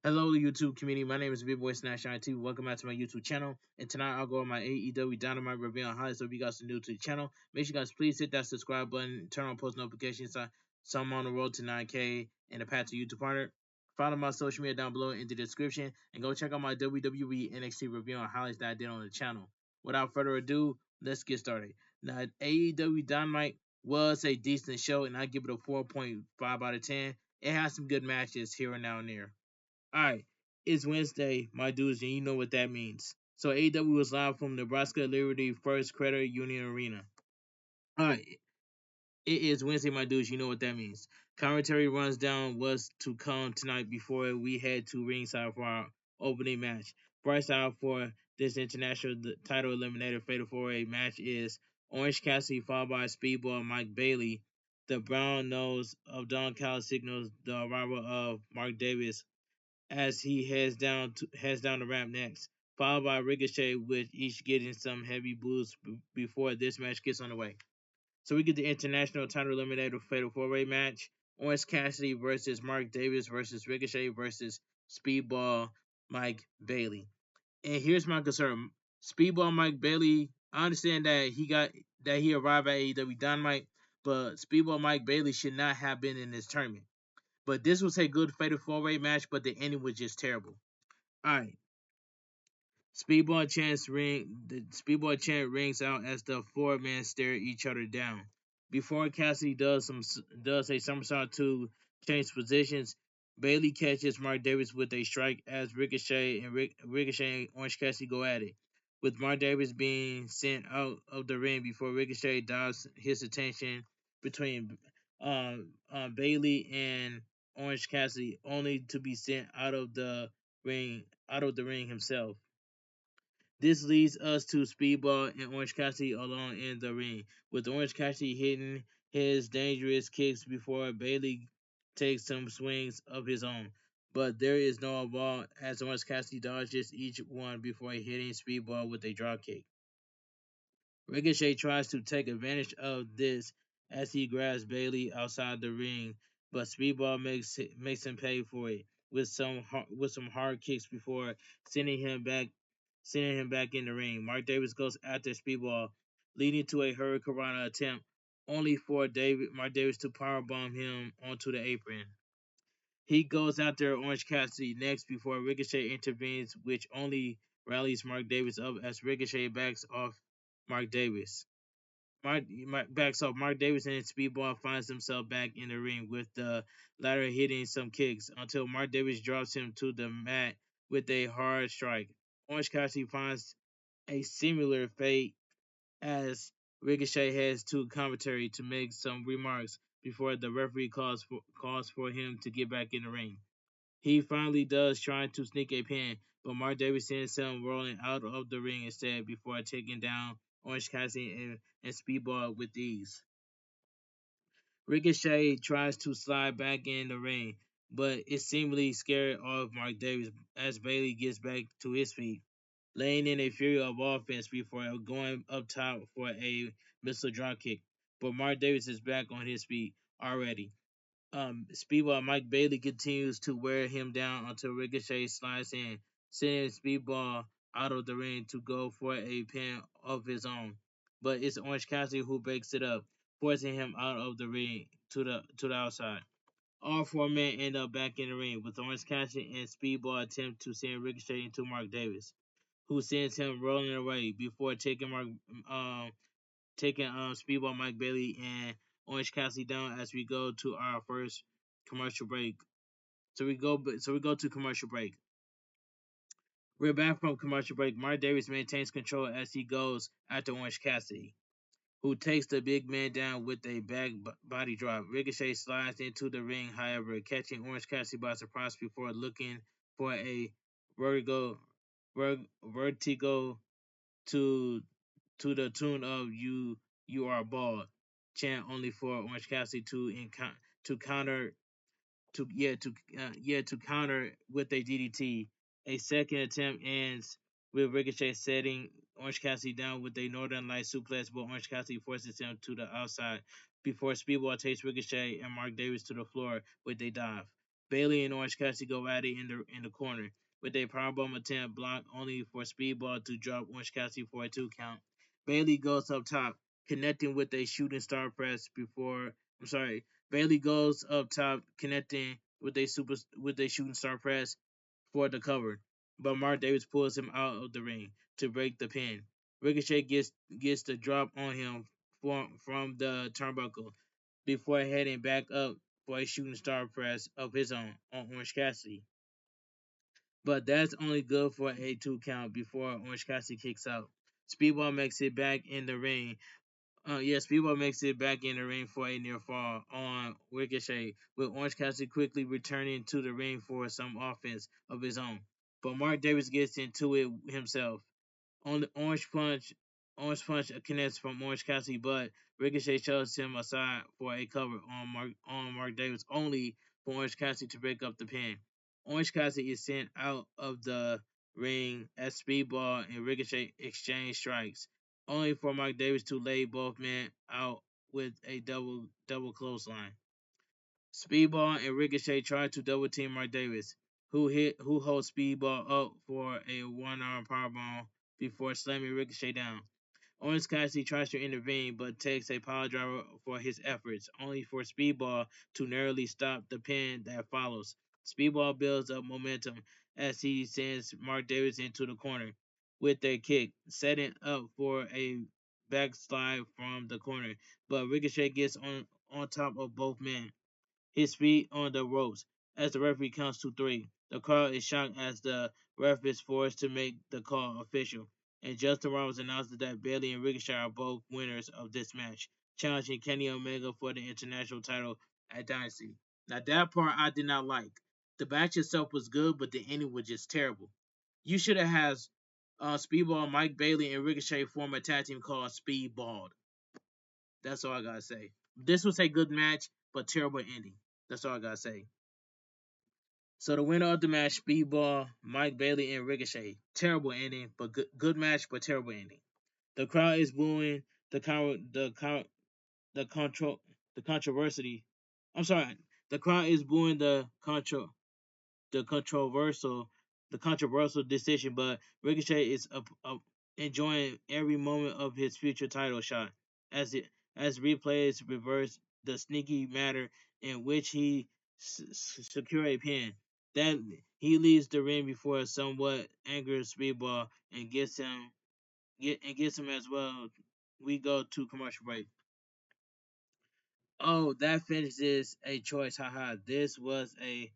Hello, YouTube community. My name is Bigboysnacksjonnytv. Welcome back to my YouTube channel. And tonight I'll go on my AEW Dynamite review on highlights. So if you guys are new to the channel, make sure you guys please hit that subscribe button, turn on post notifications so I'm on the road to 9K and the path to YouTube partner. Follow my social media down below in the description and go check out my WWE NXT review on highlights that I did on the channel. Without further ado, let's get started. Now, AEW Dynamite was a decent show, and I give it a 4.5 out of 10. It has some good matches here and now and there. Alright, it's Wednesday, my dudes, and you know what that means. So AEW was live from Nebraska Liberty First Credit Union Arena. Alright, it is Wednesday, my dudes, you know what that means. Commentary runs down what's to come tonight before we head to ringside for our opening match. First out for this international title eliminator Fatal 4-Way match is Orange Cassidy followed by Speedball Mike Bailey. The brown nose of Don Cal signals the arrival of Mark Davis as he heads down the ramp next, followed by Ricochet, with each getting some heavy boosts before this match gets underway. So we get the International Title Eliminator Fatal 4-Way match. Orange Cassidy versus Mark Davis versus Ricochet versus Speedball Mike Bailey. And here's my concern. Speedball Mike Bailey, I understand that he arrived at AEW Dynamite, but Speedball Mike Bailey should not have been in this tournament. But this was a good Fatal 4-Way match, but the ending was just terrible. Alright. The Speedball chant rings out as the four men stare each other down. Before Cassidy does a somersault to change positions, Bailey catches Mark Davis with a strike as Ricochet and Orange Cassidy go at it, with Mark Davis being sent out of the ring before Ricochet dives his attention between Bailey and Orange Cassidy, only to be sent out of the ring himself. This leads us to Speedball and Orange Cassidy alone in the ring, with Orange Cassidy hitting his dangerous kicks before Bailey takes some swings of his own. But there is no ball as Orange Cassidy dodges each one before hitting Speedball with a dropkick. Ricochet tries to take advantage of this as he grabs Bailey outside the ring, but Speedball makes him pay for it with some hard kicks before sending him back in the ring. Mark Davis goes after Speedball, leading to a Hurricanrana attempt, only for Mark Davis to powerbomb him onto the apron. He goes after Orange Cassidy next before Ricochet intervenes, which only rallies Mark Davis up as Ricochet backs off Mark Davis. Backs off Mark Davis, and Speedball finds himself back in the ring with the latter hitting some kicks until Mark Davis drops him to the mat with a hard strike. Orange Cassidy finds a similar fate as Ricochet heads to commentary to make some remarks before the referee calls for him to get back in the ring. He finally does, trying to sneak a pin, but Mark Davis sends him rolling out of the ring instead before taking down Orange Cassidy and Speedball with ease. Ricochet tries to slide back in the ring, but is seemingly scared of Mark Davis as Bailey gets back to his feet, laying in a fury of offense before going up top for a missile dropkick. But Mark Davis is back on his feet already. Speedball Mike Bailey continues to wear him down until Ricochet slides in, sending Speedball out of the ring to go for a pin of his own. But it's Orange Cassidy who breaks it up, forcing him out of the ring to the outside. All four men end up back in the ring, with Orange Cassidy and Speedball attempt to send Ricochet into Mark Davis, who sends him rolling away before taking Speedball Mike Bailey and Orange Cassidy down as we go to our first commercial break. So we go to commercial break. We're back from commercial break. Mark Davis maintains control as he goes after Orange Cassidy, who takes the big man down with a back body drop. Ricochet slides into the ring, however, catching Orange Cassidy by surprise before looking for a vertigo to the tune of "You Are Bald" chant, only for Orange Cassidy to counter to counter with a DDT. A second attempt ends with Ricochet setting Orange Cassidy down with a Northern Light suplex, but Orange Cassidy forces him to the outside before Speedball takes Ricochet and Mark Davis to the floor with a dive. Bailey and Orange Cassidy go at it in the corner with a powerbomb attempt blocked only for Speedball to drop Orange Cassidy for a 2 count. Bailey goes up top, connecting with a shooting star press before. I'm sorry. Bailey goes up top, connecting with a shooting star press for the cover, but Mark Davis pulls him out of the ring to break the pin. Ricochet gets the drop on him from the turnbuckle before heading back up for a shooting star press of his own on Orange Cassidy. But that's only good for a 2 count before Orange Cassidy kicks out. Speedball makes it back in the ring. Speedball makes it back in the ring for a near fall on Ricochet, with Orange Cassidy quickly returning to the ring for some offense of his own. But Mark Davis gets into it himself. On the Orange Punch connects from Orange Cassidy, but Ricochet shoves him aside for a cover on Mark Davis, only for Orange Cassidy to break up the pin. Orange Cassidy is sent out of the ring as Speedball and Ricochet exchange strikes, only for Mark Davis to lay both men out with a double clothesline. Speedball and Ricochet try to double team Mark Davis, who holds Speedball up for a one-arm powerbomb before slamming Ricochet down. Orange Cassidy tries to intervene but takes a power driver for his efforts, only for Speedball to narrowly stop the pin that follows. Speedball builds up momentum as he sends Mark Davis into the corner with a kick, setting up for a backslide from the corner, but Ricochet gets on top of both men, his feet on the ropes as the referee counts to 3. The crowd is shocked as the ref is forced to make the call official, and Justin Roberts announces that Bailey and Ricochet are both winners of this match, challenging Kenny Omega for the international title at Dynasty. Now that part I did not like. The match itself was good, but the ending was just terrible. You should have had Speedball, Mike Bailey, and Ricochet form a tag team called Speedball. That's all I gotta say. This was a good match, but terrible ending. That's all I gotta say. So the winner of the match, Speedball, Mike Bailey, and Ricochet. Terrible ending, but good match, but terrible ending. The crowd is booing the control the controversy. I'm sorry. The crowd is booing the controversial the controversial decision, but Ricochet is enjoying every moment of his future title shot as replays reverse the sneaky manner in which he secure a pin. That he leaves the ring before a somewhat angry Speedball and gets him as well. We go to commercial break. Oh, that finishes a choice. Haha. This was a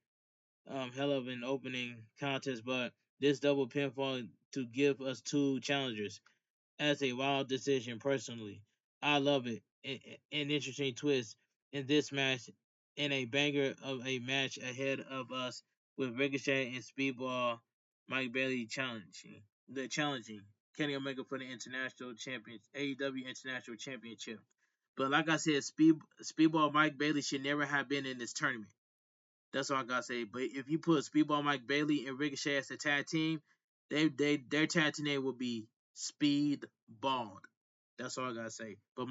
hell of an opening contest, but this double pinfall to give us 2 challengers as a wild decision personally. I love it. An interesting twist in this match and a banger of a match ahead of us with Ricochet and Speedball Mike Bailey challenging Kenny Omega for the international champion AEW International Championship. But like I said, Speedball Mike Bailey should never have been in this tournament. That's all I gotta say. But if you put Speedball Mike Bailey and Ricochet as a tag team, their tag team name would be Speedball. That's all I gotta say. But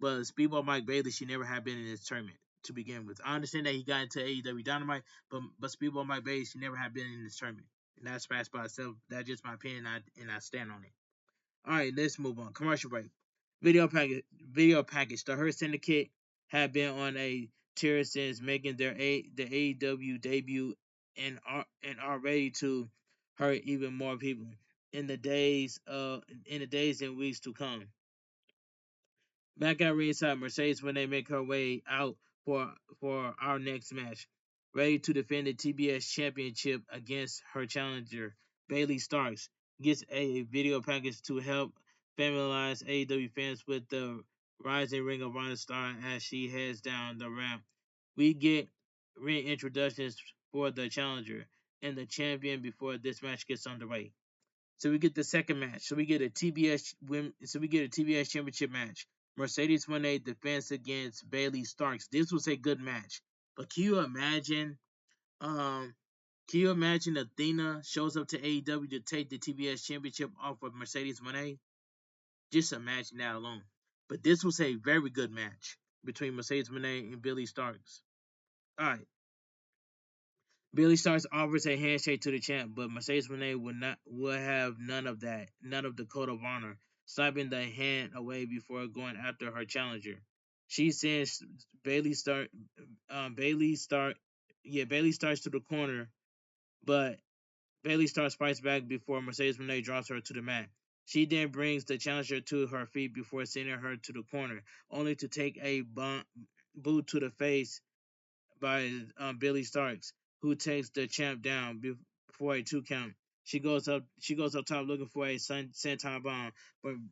Speedball Mike Bailey should never have been in this tournament to begin with. I understand that he got into AEW Dynamite, but Speedball Mike Bailey should never have been in this tournament. And that's fast by itself. That's just my opinion, and I stand on it. All right, let's move on. Commercial break. Video package. Video package. The Hurt Syndicate have been on a tear since making the AEW debut and are ready to hurt even more people in the days and weeks to come. Back at ringside, Mercedes when they make her way out for our next match, ready to defend the TBS championship against her challenger, Bailey Starks, gets a video package to help familiarize AEW fans with the rising Ring of Honor star as she heads down the ramp. We get reintroductions for the challenger and the champion before this match gets underway. So we get the second match. So we get a TBS championship match. Mercedes Moné defense against Bailey Starks. This was a good match. But um can you imagine Athena shows up to AEW to take the TBS championship off of Mercedes Moné? Just imagine that alone. But this was a very good match between Mercedes Moné and Bailey Starks. Alright. Billy Starks offers a handshake to the champ, but Mercedes Moné would have none of that, none of the code of honor, slapping the hand away before going after her challenger. She sends Bailey start Bailey start Bailey starts to the corner, but Bailey Starks fights back before Mercedes Moné drops her to the mat. She then brings the challenger to her feet before sending her to the corner, only to take a boot to the face by Billy Starks, who takes the champ down before a 2 count. She goes up top looking for a senton bomb,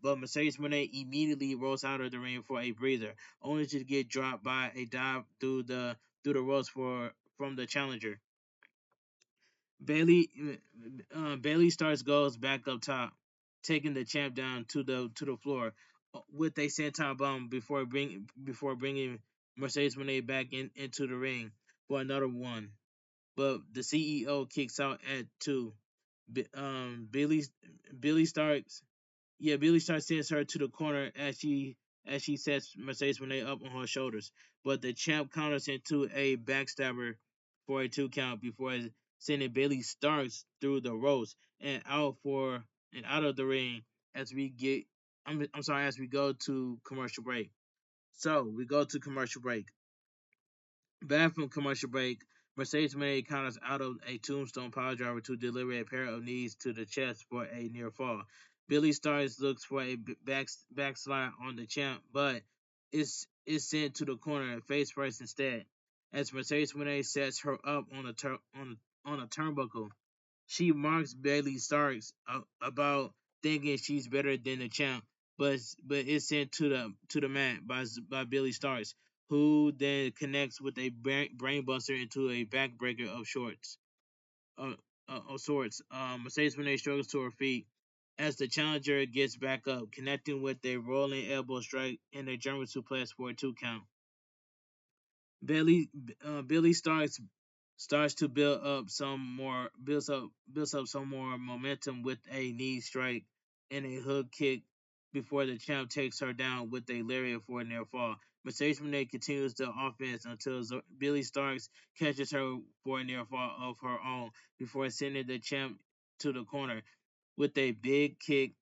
but Mercedes Moné immediately rolls out of the ring for a breather, only to get dropped by a dive through the ropes from the challenger. Bailey Bailey Starks goes back up top, taking the champ down to the floor with a senton bomb before bringing Mercedes Moné back into the ring for another one. But the CEO kicks out at 2. B- um, Billy Billy Starks Billy Starks sends her to the corner as she sets Mercedes Moné up on her shoulders. But the champ counters into a backstabber for a 2 count before sending Billy Starks through the ropes and out of the ring as we get I'm sorry as we go to commercial break. So we go to commercial break. Back from commercial break, Mercedes Moné counters out of a tombstone piledriver to deliver a pair of knees to the chest for a near fall. Billy Starks looks for a backslide on the champ, but is sent to the corner face first instead. As Mercedes Moné sets her up on a turnbuckle, she marks Bailey Starks about thinking she's better than the champ, but is sent to the mat by Billy Starks, who then connects with a brainbuster into a backbreaker uh, of sorts. Mercedes Moné struggles to her feet as the challenger gets back up, connecting with a rolling elbow strike and a German suplex for a 2 count. Billy Billy starts to builds up some more momentum with a knee strike and a hook kick before the champ takes her down with a lariat for a near fall. Mercedes Moné continues the offense until Billy Starks catches her for a near fall of her own before sending the champ to the corner with a big kick.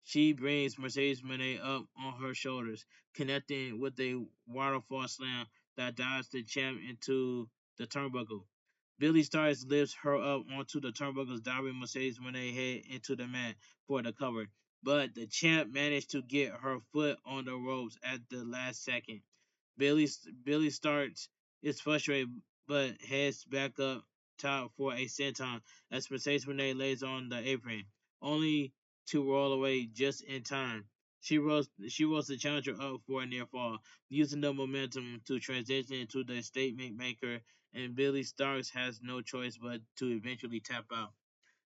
She brings Mercedes Moné up on her shoulders, connecting with a waterfall slam that dives the champ into the turnbuckle. Billy Starks lifts her up onto the turnbuckles, diving Mercedes Moné head into the mat for the cover. But the champ managed to get her foot on the ropes at the last second. Billy starts is frustrated but heads back up top for a senton as Mercedes Moné lays on the apron, only to roll away just in time. She rolls the challenger up for a near fall, using the momentum to transition into the statement maker, and Billy Starks has no choice but to eventually tap out.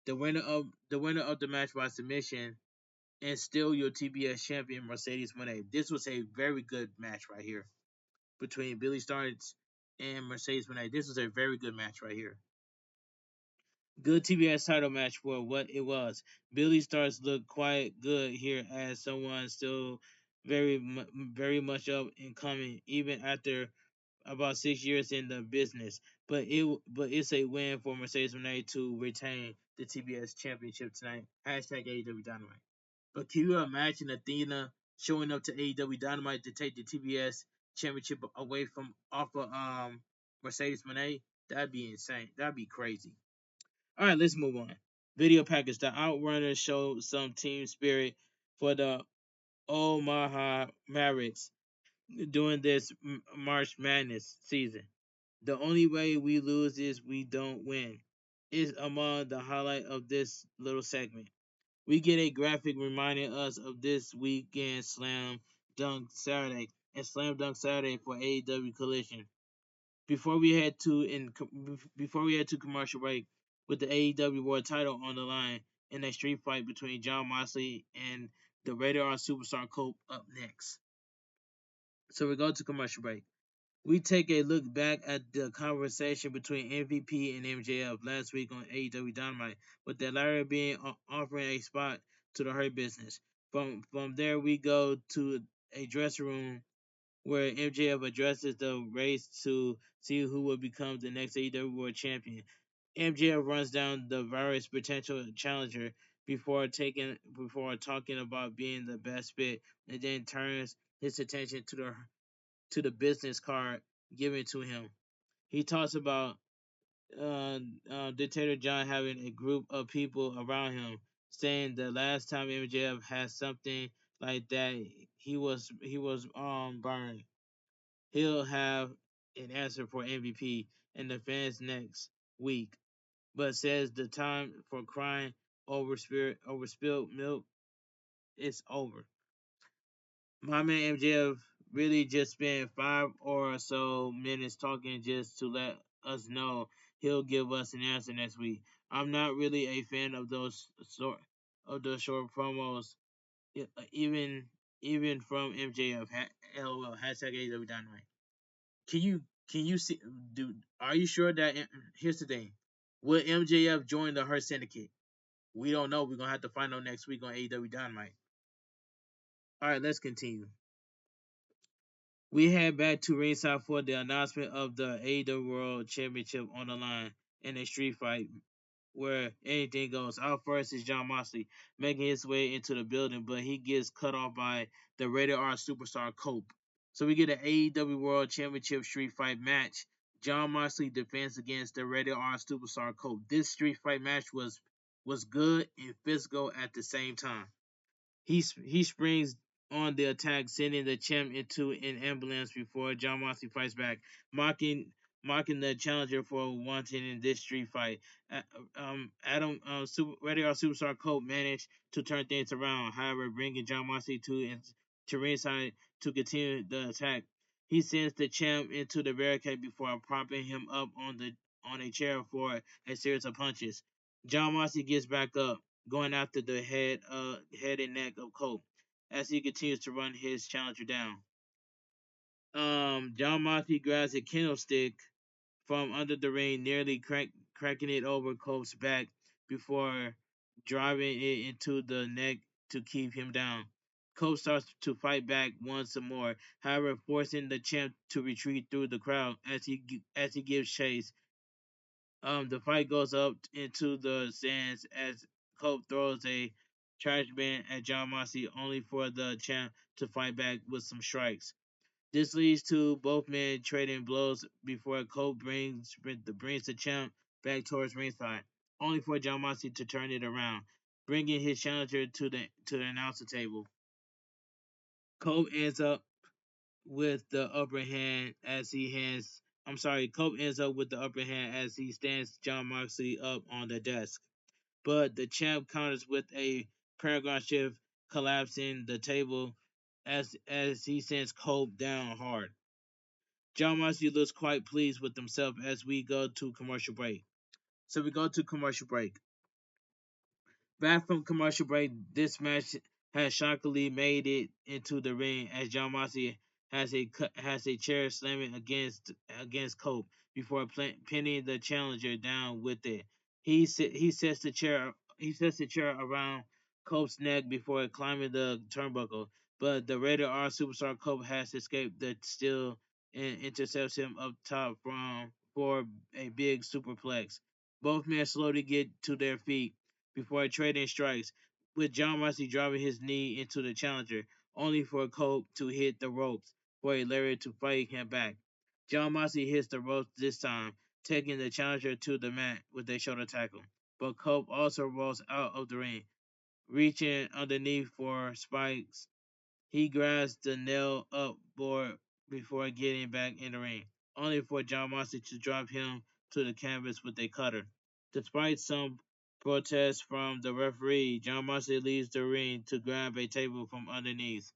The winner of the match by submission and still your TBS champion Mercedes Moné. This was a very good match right here between Billy Starks and Mercedes Moné. This was a very good match right here. Good TBS title match for what it was. Billy Starks looked quite good here as someone still very much up and coming even after about 6 years in the business. But it's a win for Mercedes Moné to retain the TBS championship tonight. Hashtag AEW Dynamite. But can you imagine Athena showing up to AEW Dynamite to take the TBS championship away from off of Mercedes Moné? That'd be insane. That'd be crazy. All right, let's move on. Video package. The Outrunners showed some team spirit for the Omaha Mavericks during this March Madness season. The only way we lose is we don't win. Is among the highlight of this little segment. We get a graphic reminding us of this weekend Slam Dunk Saturday and Slam Dunk Saturday for AEW Collision. Before we head to commercial break, with the AEW World Title on the line in a street fight between John Moxley and the Rated R SuperStar Cope up next. So we go to commercial break. We take a look back at the conversation between MVP and MJF last week on AEW Dynamite, with the latter being offering a spot to the Hurt Business. From there, we go to a dressing room where MJF addresses the race to see who will become the next AEW World Champion. MJF runs down the various potential challenger before talking about being the best fit, and then turns his attention to the business card given to him. He talks about Dictator John having a group of people around him, saying the last time MJF had something like that, he was burned. He'll have an answer for MVP and the fans next week, but says the time for crying over spilled milk is over. My man MJF really just spent 5 or so minutes talking just to let us know he'll give us an answer next week. I'm not really a fan of those short promos, even even from MJF. LOL hashtag AEW Dynamite. Can you see, dude? Are you sure that? Here's the thing: will MJF join the Hurt Syndicate? We don't know. We're gonna have to find out next week on AEW Dynamite. All right, let's continue. We head back to ringside for the announcement of the AEW World Championship on the line in a street fight where anything goes. Out first is John Moxley making his way into the building, but he gets cut off by the rated R superstar Cope. So we get an AEW World Championship street fight match. John Moxley defends against the rated R superstar Cope. This street fight match was good and physical at the same time. He springs on the attack, sending the champ into an ambulance before John Moxley fights back, mocking mocking the challenger for wanting in this street fight. Adam Radio Superstar Cope managed to turn things around, however, bringing John Moxley to ringside to continue the attack. He sends the champ into the barricade before propping him up on a chair for a series of punches. John Moxley gets back up, going after the head and neck of Cope as he continues to run his challenger down. John Moxley grabs a kendo stick from under the ring, nearly cracking it over Cope's back before driving it into the neck to keep him down. Cope starts to fight back once more, however, forcing the champ to retreat through the crowd as he gives chase. The fight goes up into the stands as Cope throws a trash bin at John Moxley, only for the champ to fight back with some strikes. This leads to both men trading blows before Cope brings the champ back towards ringside, only for John Moxley to turn it around, bringing his challenger to the announcer table. Cope ends up with the upper hand as he hands. I'm sorry, Cope ends up with the upper hand as he stands John Moxley up on the desk. But the champ counters with a Paragon shift, collapsing the table as he sends Cope down hard. John Moxley looks quite pleased with himself as we go to commercial break. So we go to commercial break. Back from commercial break, this match has shockingly made it into the ring as John Moxley has a chair slamming against Cope before pinning the challenger down with it. He sets the chair around Cope's neck before climbing the turnbuckle, but the rated R superstar Cope has escaped the steel and intercepts him up top for a big superplex. Both men slowly get to their feet before trading strikes, with John Moxley driving his knee into the challenger, only for Cope to hit the ropes for a lariat to fight him back. John Moxley hits the ropes this time, taking the challenger to the mat with a shoulder tackle. But Cope also rolls out of the ring, reaching underneath for spikes. He grabs the nail up board before getting back in the ring, only for John Moxley to drop him to the canvas with a cutter. Despite some protests from the referee, John Moxley leaves the ring to grab a table from underneath.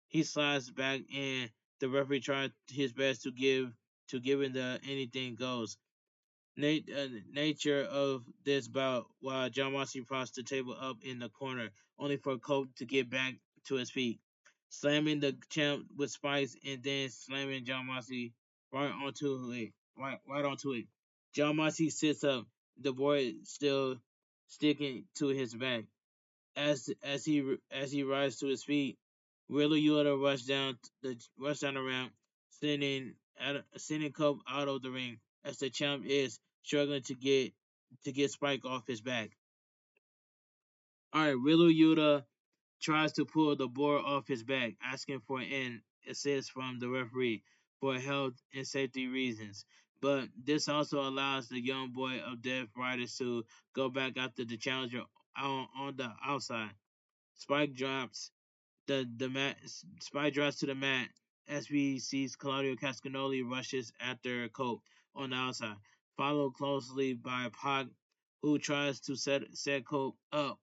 He slides back in. The referee tries his best to give him the anything goes nature of this bout while John Moxley props the table up in the corner, only for Cope to get back to his feet, slamming the champ with spikes and then slamming John Moxley right onto it. Right onto it. John Moxley sits up, the board still sticking to his back. As he rises to his feet, Wheeler Yuta rushed down the ramp, sending Cope out of the ring as the champ is struggling to get Spike off his back. All right, Wheeler Yuta tries to pull the board off his back, asking for an assist from the referee for health and safety reasons. But this also allows the young boy of Death Riders to go back after the challenger on the outside. Spike drops the mat. Spike drops to the mat as we see Claudio Cascanoli rushes after Cope on the outside, followed closely by Pac, who tries to set Cope up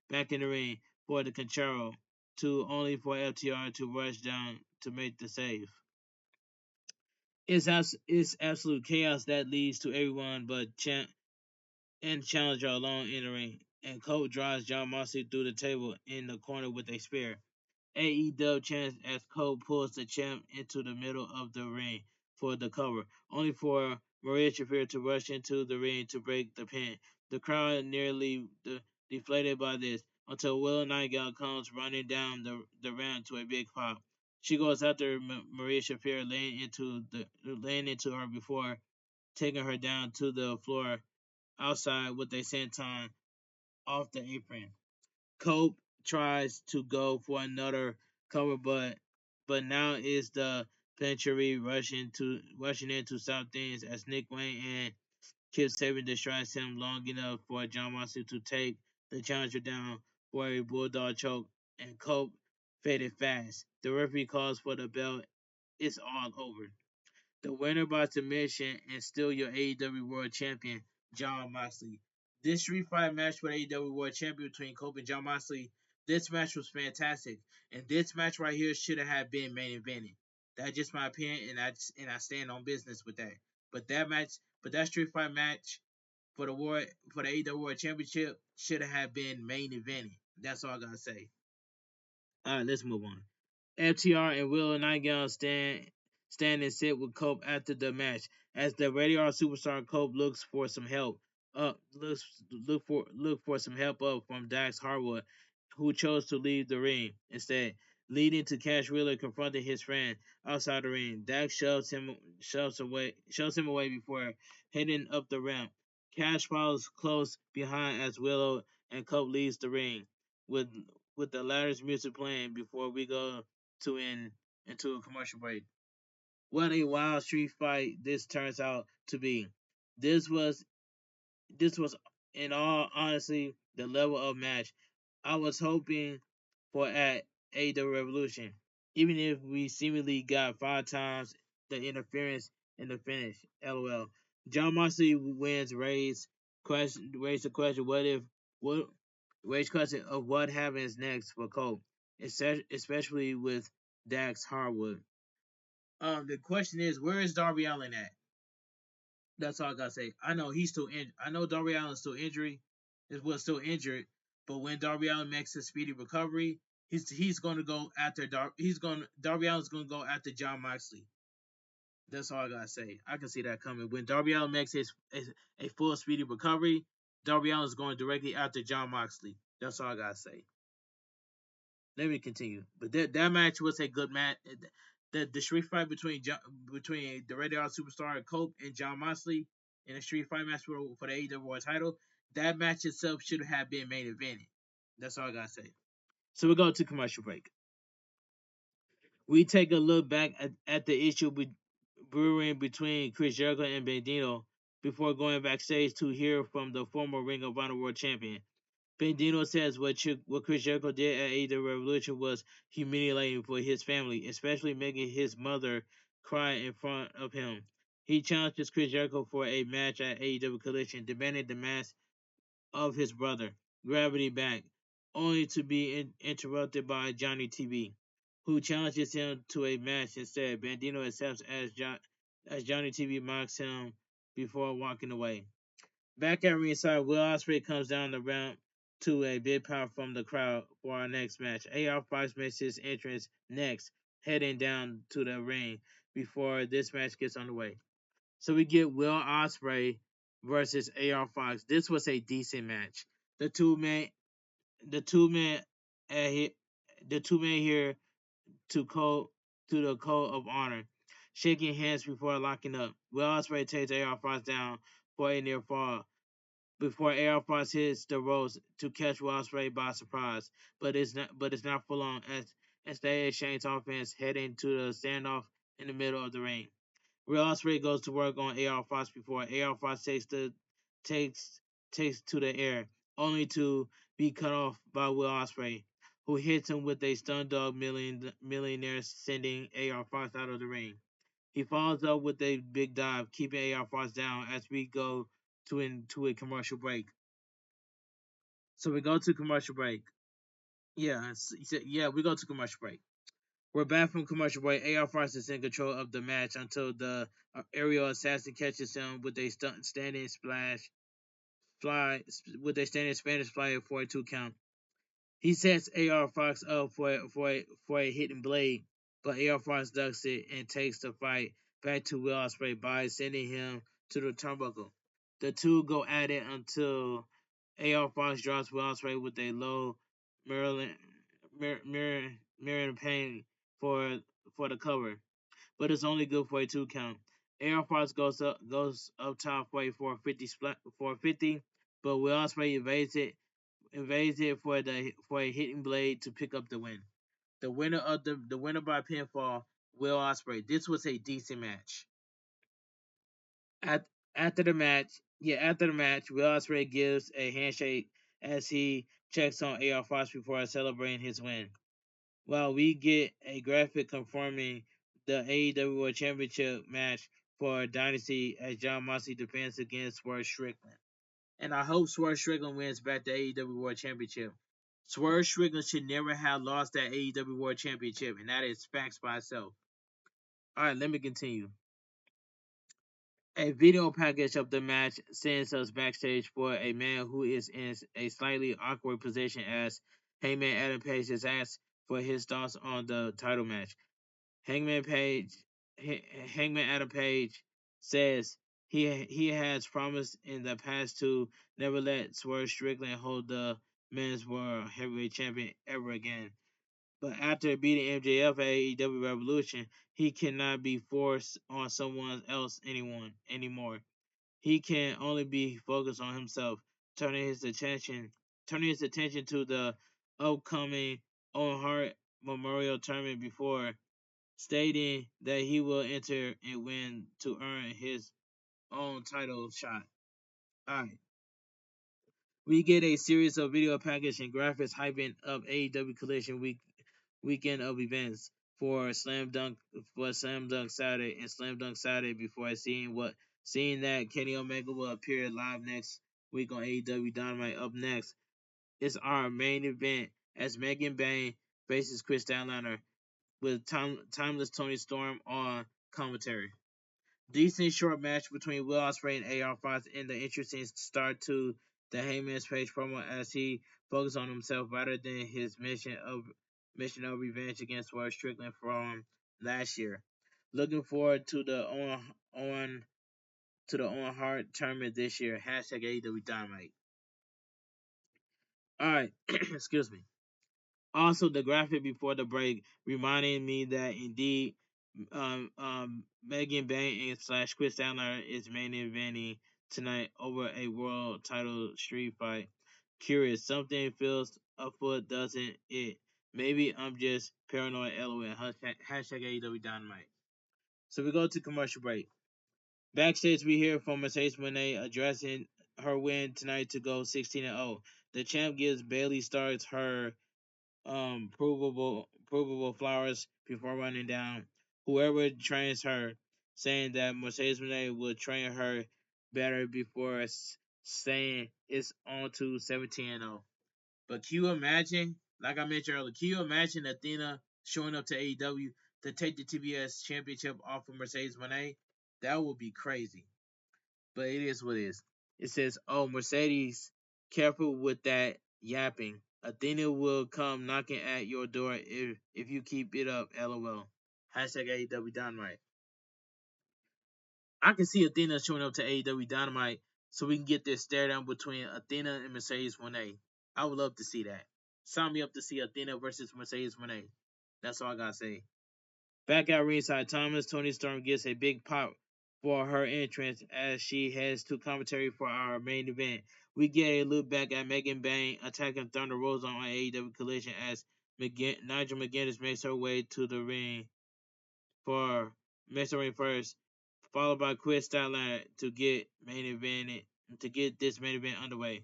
back in the ring for the Conchero, to only for FTR to rush down to make the save. It's absolute chaos that leads to everyone but Champ and Challenger alone in the ring, and Colt drives John Moxley through the table in the corner with a spear. AEW chants as Cole pulls the champ into the middle of the ring for the cover, only for Maria Shafir to rush into the ring to break the pin. The crowd nearly deflated by this until Will Nightingale comes running down the ramp to a big pop. She goes after Maria Shafir, laying into her before taking her down to the floor outside with a senton off the apron. Cope tries to go for another cover, but now is the Planchery rushing in to stop things as Nick Wayne and Kip Sabian distracts him long enough for John Moxley to take the challenger down for a bulldog choke, and Cope faded fast. The referee calls for the belt. It's all over. The winner by submission and still your AEW World Champion, John Moxley. This Street Fight match for the AEW World Champion between Cope and John Moxley, this match was fantastic. And this match right here should have been main evented. That's just my opinion, and I stand on business with that. But that Street Fight match for the AEW World Championship should have been main evented. That's all I gotta say. All right, let's move on. FTR and Will Nightingale stand and sit with Cope after the match as the Radio Superstar Cope looks for some help. Look for some help up from Dax Harwood, who chose to leave the ring instead, leading to Cash Wheeler confronting his friend outside the ring. Dax shoves him away before heading up the ramp. Cash follows close behind as Willow and Cope leaves the ring, with with the latter's music playing before we go into a commercial break. What a wild street fight this turns out to be. This was this was in all honesty the level of match I was hoping for at AEW Revolution. Even if we seemingly got 5 times the interference in the finish. LOL. John Moxley wins raise the question what raise question of what happens next for Cole, especially with Dax Harwood. The question is, where is Darby Allin at? That's all I gotta say. I know he's still in. I know Darby Allin's still injured. But when Darby Allin makes his speedy recovery, he's gonna go after Darby Allin's gonna go after John Moxley. That's all I gotta say. I can see that coming. When Darby Allin makes a full speedy recovery, Darby Allin's going directly after John Moxley. That's all I gotta say. Let me continue. But that match was a good match. The street fight between the Red Dot Superstar Cope and John Moxley in a street fight match for the AEW World Title. That match itself should have been main evented. That's all I gotta say. So we go to commercial break. We take a look back at the issue brewing between Chris Jericho and Bandito before going backstage to hear from the former Ring of Honor World Champion. Bandito says what Chris Jericho did at AEW Revolution was humiliating for his family, especially making his mother cry in front of him. He challenges Chris Jericho for a match at AEW Collision, demanding the mask of his brother, Gravity back, only to be interrupted by Johnny TV, who challenges him to a match instead. Bandito accepts as Johnny TV mocks him before walking away. Back at ringside, Will Ospreay comes down the ramp to a big pop from the crowd for our next match. AR Fox makes his entrance next, heading down to the ring before this match gets underway. So we get Will Ospreay versus AR Fox. This was a decent match. The two men, the two men, uh, the two men here to code to the code of honor, shaking hands before locking up. Will Ospreay takes AR Fox down for a near fall before AR Fox hits the ropes to catch Will Ospreay by surprise, but it's not full on as they exchange offense heading to the standoff in the middle of the ring. Will Ospreay goes to work on AR Fox before AR Fox takes takes to the air, only to be cut off by Will Ospreay, who hits him with a stun dog millionaire, sending AR Fox out of the ring. He follows up with a big dive, keeping AR Fox down as we go into a commercial break. So we go to commercial break. Yeah, we go to commercial break. We're back from commercial break. AR Fox is in control of the match until the aerial assassin catches him with a standing splash fly with a standing Spanish fly for a 2 count. He sets AR Fox up for a hidden blade, but AR Fox ducks it and takes the fight back to Will Ospreay by sending him to the turnbuckle. The two go at it until AR Fox drops Will Ospreay with a low Maryland Maryland pain for the cover, but it's only good for a 2 count. AR Fox goes up top for a 450, but Will Ospreay evades it for a hitting blade to pick up the win. The winner by pinfall, Will Ospreay. This was a decent match. At, after the match, Will Ospreay gives a handshake as he checks on AR Fox before celebrating his win. While we get a graphic confirming the AEW World Championship match for Dynasty as John Moxley defends against Swerve Strickland. And I hope Swerve Strickland wins back the AEW World Championship. Swerve Strickland should never have lost that AEW World Championship, and that is facts by itself. Alright, let me continue. A video package of the match sends us backstage for a man who is in a slightly awkward position as Hangman Adam Page is asked for his thoughts on the title match. Hangman Adam Page says he has promised in the past to never let Swerve Strickland hold the men's world heavyweight champion ever again. But after beating MJF at AEW Revolution, he cannot be forced on someone else anymore. He can only be focused on himself, turning his attention to the upcoming Owen Hart Memorial Tournament before stating that he will enter and win to earn his own title shot. Alright. We get a series of video package and graphics hyping up AEW Collision weekend of events for Slam Dunk Saturday and Slam Dunk Saturday before seeing that Kenny Omega will appear live next week on AEW Dynamite. Up next is our main event as Megan Bayne faces Chris Statlander with Timeless Tony Storm on commentary. Decent short match between Will Ospreay and AR Fox and the interesting start to the Heyman's Page promo as he focused on himself rather than his mission of revenge against Swerve Strickland from last year. Looking forward to the Owen Hart tournament this year. Hashtag AEW Dynamite. Alright, excuse me. Also, the graphic before the break reminding me that indeed Megan Bayne and / Chris Statlander is main eventing tonight over a world title street fight. Curious, something feels afoot, doesn't it? Maybe I'm just paranoid. LOL. Hashtag AEW Dynamite. So we go to commercial break. Backstage, we hear from Mercedes Moné addressing her win tonight to go 16-0. The champ gives Bayley Starks her provable flowers before running down whoever trains her, saying that Mercedes Moné will train her better before saying it's on to 17-0. But can you imagine, like I mentioned earlier, can you imagine Athena showing up to AEW to take the TBS championship off of Mercedes Moné? That would be crazy. But it is what it is. It says, "Oh, Mercedes, careful with that yapping. Athena will come knocking at your door if you keep it up. LOL." Hashtag AEW Dynamite. I can see Athena showing up to AEW Dynamite so we can get this stare down between Athena and Mercedes Moné. I would love to see that. Sign me up to see Athena versus Mercedes Moné. That's all I gotta say. Back at ringside, Thomas Tony Storm gets a big pop for her entrance as she heads to commentary for our main event. We get a look back at Megan Bayne attacking Thunder Rosa on AEW Collision as Nigel McGuinness makes her way to the ring for makes her ring first, followed by Chris Statlander to get this main event underway.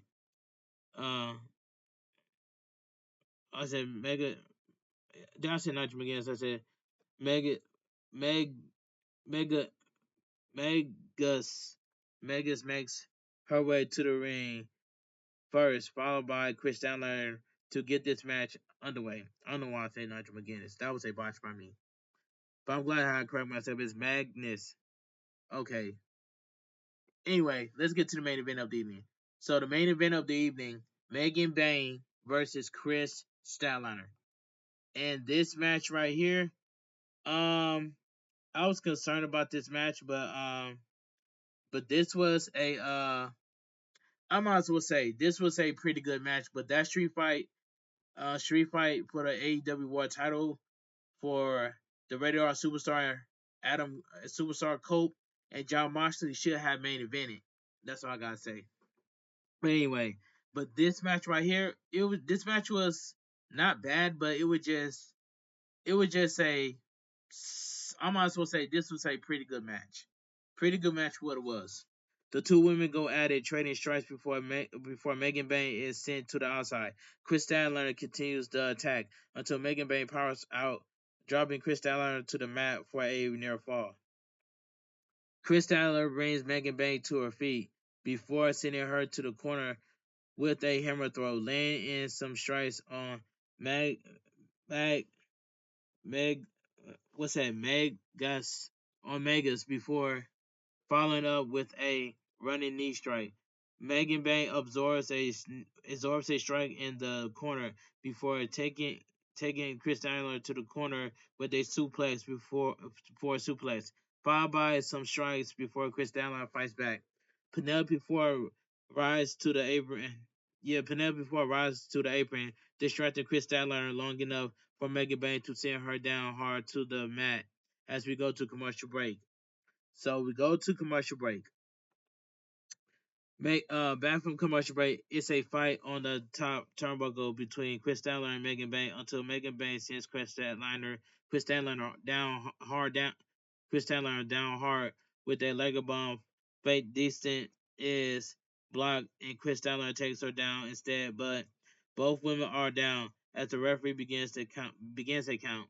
Uh, I said Mega. Did I say Nigel McGuinness? I said Mega, Meg, Mega, Megas. Megas makes her way to the ring first, followed by Chris Statlander to get this match underway. I don't know why I say Nigel McGuinness. That was a botch by me. But I'm glad I correct myself. It's Magnus. Okay. Anyway, let's get to the main event of the evening. So the main event of the evening, Megan Bayne versus Chris Statlander. And this match right here, I was concerned about this match, but this was a I might as well say this was a pretty good match. But that street fight for the AEW World Title for the Rated R Superstar Superstar Cope and John Moxley should have main evented. That's all I gotta say. But anyway, but this match right here, this match was not bad, but it was just a I might as well say this was a pretty good match. Pretty good match what it was. The two women go at it, trading strikes before Megan Bayne is sent to the outside. Chris Statlander continues the attack until Megan Bayne powers out, dropping Chris Statlander to the mat for a near fall. Chris Statlander brings Megan Bayne to her feet before sending her to the corner with a hammer throw, laying in some strikes on Meg Meg Meg what's that Megas before following up with a running knee strike. Megan Bayne absorbs a strike in the corner before taking Chris Statlander to the corner with a suplex before a suplex, followed by some strikes before Chris Statlander fights back. Penelope Ford rises to the apron. Yeah, Penelope Ford rises to the apron, distracting Chris Statlander long enough for Megan Bayne to send her down hard to the mat as we go to commercial break. So we go to commercial break. Back from commercial break, it's a fight on the top turnbuckle between Chris Statlander and Megan Bayne until Megan Bayne sends Chris Statlander Chris Statlander down hard with a leg bomb. Fake Decent is blocked and Chris Statlander takes her down instead, but both women are down as the referee begins a count.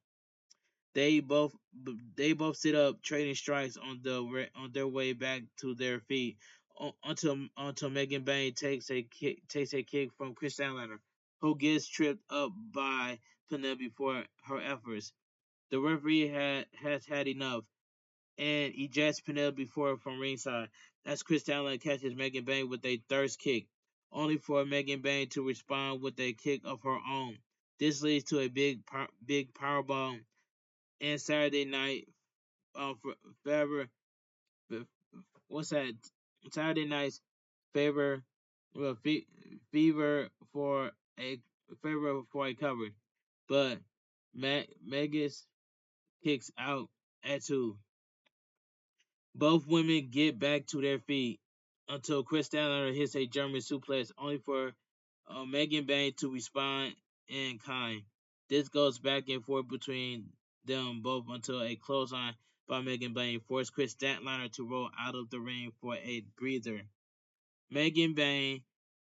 They both they both sit up, trading strikes on their way back to their feet until Megan Bayne takes a kick from Chris Statlander, who gets tripped up by Penelope for her efforts. The referee has had enough and ejects Penelope Ford from ringside as Chris Statlander catches Megan Bayne with a thirst kick, only for Megan Bayne to respond with a kick of her own. This leads to a big powerbomb and Saturday night for favor. What's that? Saturday night's favor well, fever for a cover, but Megas kicks out at 2. Both women get back to their feet until Chris Statlander hits a German suplex, only for Megan Bayne to respond in kind. This goes back and forth between them both until a clothesline by Megan Bayne forced Chris Statlander to roll out of the ring for a breather. Megan Bayne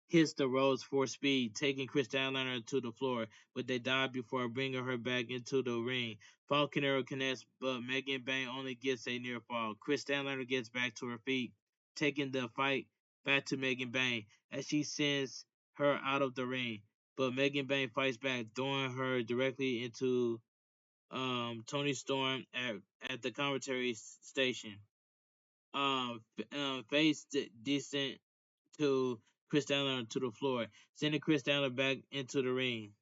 hits the ropes for speed, taking Chris Statlander to the floor, but they dive before bringing her back into the ring. Falcon Arrow connects, but Megan Bayne only gets a near fall. Chris Statlander gets back to her feet, taking the fight back to Megan Bayne as she sends her out of the ring. But Megan Bayne fights back, throwing her directly into Tony Storm at the commentary station. Face decent to Chris Statlander to the floor, sending Chris Statlander back into the ring.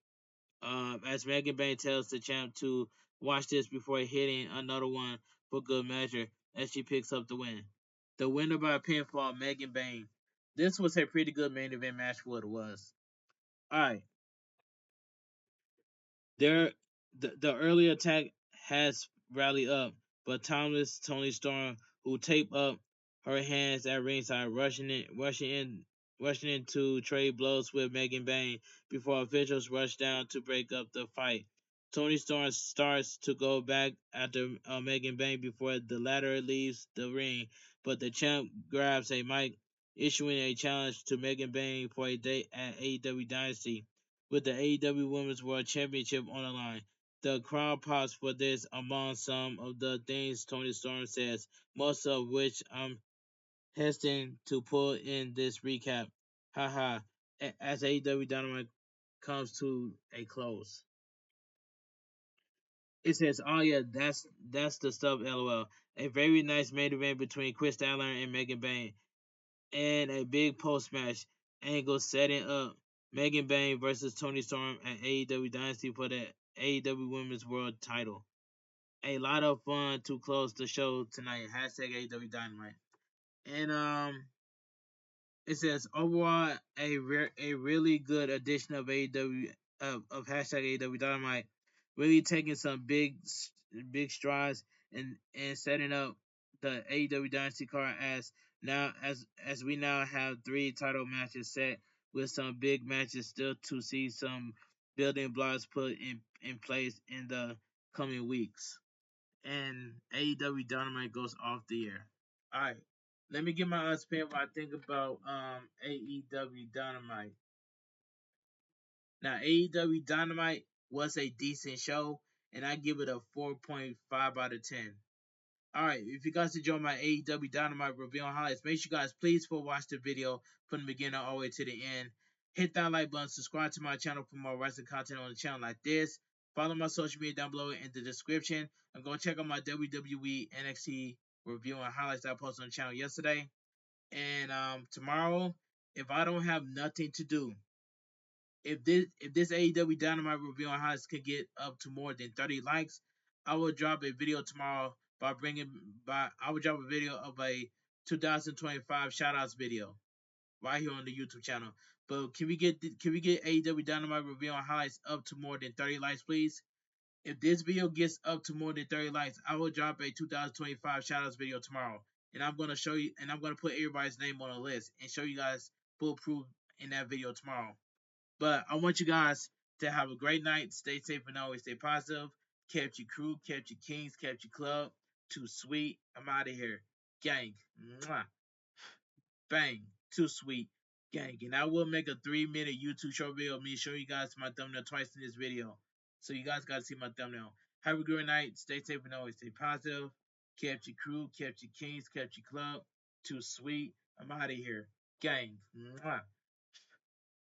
As Megan Bayne tells the champ to watch this before hitting another one for good measure as she picks up the win. The winner by pinfall, Megan Bayne. This was a pretty good main event match for what it was. Alright. The early attack has rallied up, but Thomas Tony Storm, who taped up her hands at ringside, rushing in to trade blows with Megan Bayne before officials rush down to break up the fight. Tony Storm starts to go back after Megan Bayne before the latter leaves the ring, but the champ grabs a mic, issuing a challenge to Megan Bayne for a date at AEW Dynasty, with the AEW Women's World Championship on the line. The crowd pops for this among some of the things Tony Storm says, most of which I'm hesitant to pull in this recap. Haha. As AEW Dynamite comes to a close. It says, "Oh yeah, that's the stuff." LOL. A very nice main event between Chris Statler and Megan Bayne, and a big post match angle setting up Megan Bayne versus Tony Storm at AEW Dynasty for the AEW Women's World Title. A lot of fun to close the show tonight. Hashtag AEW Dynamite. And it says overall a really good addition of AEW of hashtag AEW Dynamite, really taking some big strides and setting up the AEW Dynasty card as we now have 3 title matches set with some big matches still to see some building blocks put in place in the coming weeks. And AEW Dynamite goes off the air. All right, let me get my spin what I think about AEW Dynamite. Now, AEW Dynamite was a decent show, and I give it a 4.5 out of 10. Alright, if you guys enjoyed my AEW Dynamite review on highlights, make sure you guys please watch the video from the beginning all the way to the end. Hit that like button, subscribe to my channel for more wrestling content on the channel like this. Follow my social media down below in the description. And go check out my WWE NXT review and highlights that I posted on the channel yesterday. And tomorrow, if I don't have nothing to do, if this AEW Dynamite review on highlights can get up to more than 30 likes, I will drop a video tomorrow I will drop a video of a 2025 shoutouts video right here on the YouTube channel. But can we get AEW Dynamite review on highlights up to more than 30 likes, please? If this video gets up to more than 30 likes, I will drop a 2025 shoutouts video tomorrow. And I'm gonna show you, and I'm gonna put everybody's name on a list and show you guys full proof in that video tomorrow. But I want you guys to have a great night. Stay safe and always stay positive. Kept your crew, kept your kings, kept your club. Too sweet. I'm out of here. Gang. Mwah. Bang. Too sweet. Gang. And I will make a 3-minute YouTube short video of me showing you guys my thumbnail twice in this video. So you guys got to see my thumbnail. Have a great night. Stay safe and always stay positive. Kept your crew, kept your kings, kept your club. Too sweet. I'm out of here. Gang. Mwah.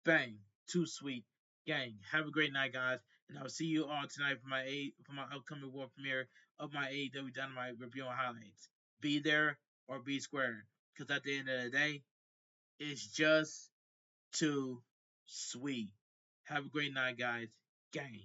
Bang. Too sweet. Gang. Have a great night, guys. And I'll see you all tonight for my upcoming world premiere of my AEW Dynamite review and highlights. Be there or be square. Because at the end of the day, it's just too sweet. Have a great night, guys. Gang.